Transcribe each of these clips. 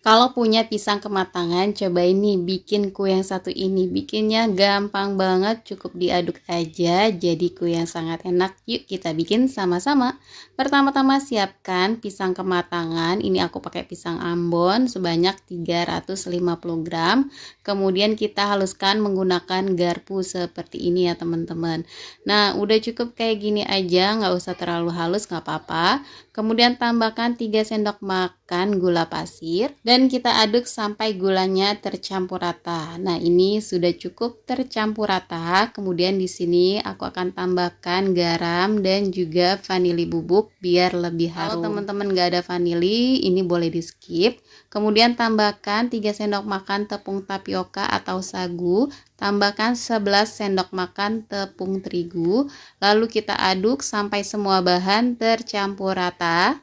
Kalau punya pisang kematangan, coba ini bikin kue yang satu ini. Bikinnya gampang banget, cukup diaduk aja. Jadi kue yang sangat enak. Yuk kita bikin sama-sama. Pertama-tama siapkan pisang kematangan. Ini aku pakai pisang Ambon sebanyak 350 gram. Kemudian kita haluskan menggunakan garpu seperti ini ya teman-teman. Nah, udah cukup kayak gini aja, nggak usah terlalu halus, nggak apa-apa. Kemudian tambahkan 3 sendok makan gula pasir dan kita aduk sampai gulanya tercampur rata. Nah, ini sudah cukup tercampur rata. Kemudian di sini aku akan tambahkan garam dan juga vanili bubuk biar lebih harum. Kalau teman-teman nggak ada vanili, ini boleh di skip. Kemudian tambahkan 3 sendok makan tepung tapioka atau sagu. Tambahkan 11 sendok makan tepung terigu. Lalu kita aduk sampai semua bahan tercampur rata.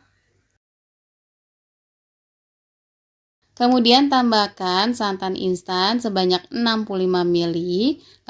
Kemudian tambahkan santan instan sebanyak 65 ml,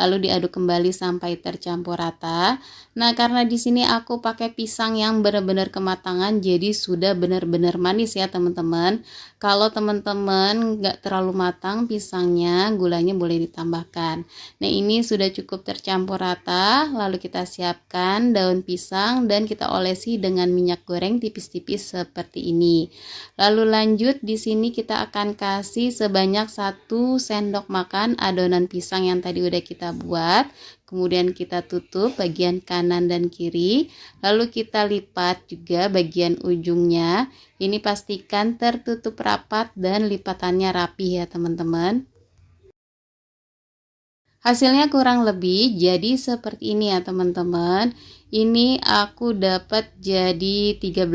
lalu diaduk kembali sampai tercampur rata. Nah, karena di sini aku pakai pisang yang benar-benar kematangan, jadi sudah benar-benar manis ya teman-teman. Kalau teman-teman nggak terlalu matang pisangnya, gulanya boleh ditambahkan. Nah, ini sudah cukup tercampur rata, lalu kita siapkan daun pisang dan kita olesi dengan minyak goreng tipis-tipis seperti ini. Lalu lanjut di sini kita akan kasih sebanyak 1 sendok makan adonan pisang yang tadi udah kita buat. Kemudian kita tutup bagian kanan dan kiri. Lalu kita lipat juga bagian ujungnya. Ini pastikan tertutup rapat dan lipatannya rapi ya teman-teman. Hasilnya kurang lebih jadi seperti ini ya teman-teman. Ini aku dapat jadi 13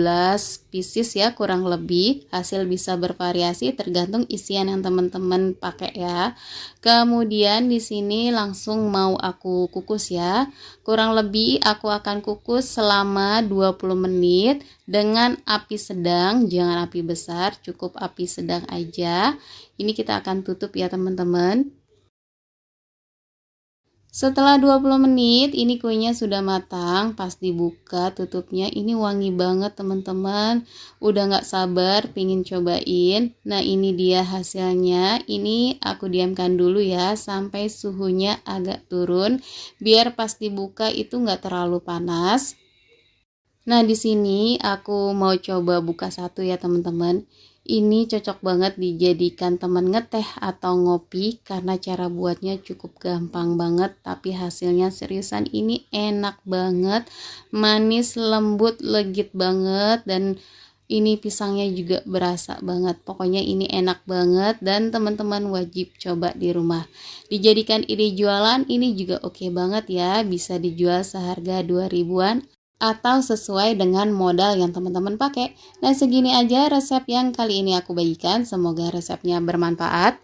pieces ya kurang lebih. Hasil bisa bervariasi tergantung isian yang teman-teman pakai ya. Kemudian di sini langsung mau aku kukus ya. Kurang lebih aku akan kukus selama 20 menit dengan api sedang, jangan api besar, cukup api sedang aja. Ini kita akan tutup ya teman-teman. Setelah 20 menit ini kuenya sudah matang. Pas dibuka tutupnya ini wangi banget teman-teman. Udah gak sabar pingin cobain. Nah, ini dia hasilnya. Ini aku diamkan dulu ya sampai suhunya agak turun biar pas dibuka itu gak terlalu panas. Nah, di sini aku mau coba buka satu ya teman-teman. Ini cocok banget dijadikan teman ngeteh atau ngopi karena cara buatnya cukup gampang banget, tapi hasilnya seriusan ini enak banget, manis, lembut, legit banget, dan ini pisangnya juga berasa banget. Pokoknya ini enak banget dan teman-teman wajib coba di rumah. Dijadikan ide jualan ini juga oke banget ya, bisa dijual seharga 2 ribuan atau sesuai dengan modal yang teman-teman pakai. Nah, segini aja resep yang kali ini aku bagikan. Semoga resepnya bermanfaat.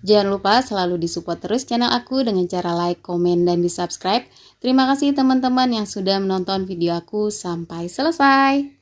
Jangan lupa selalu disupport terus channel aku dengan cara like, komen, dan di subscribe. Terima kasih teman-teman yang sudah menonton video aku sampai selesai.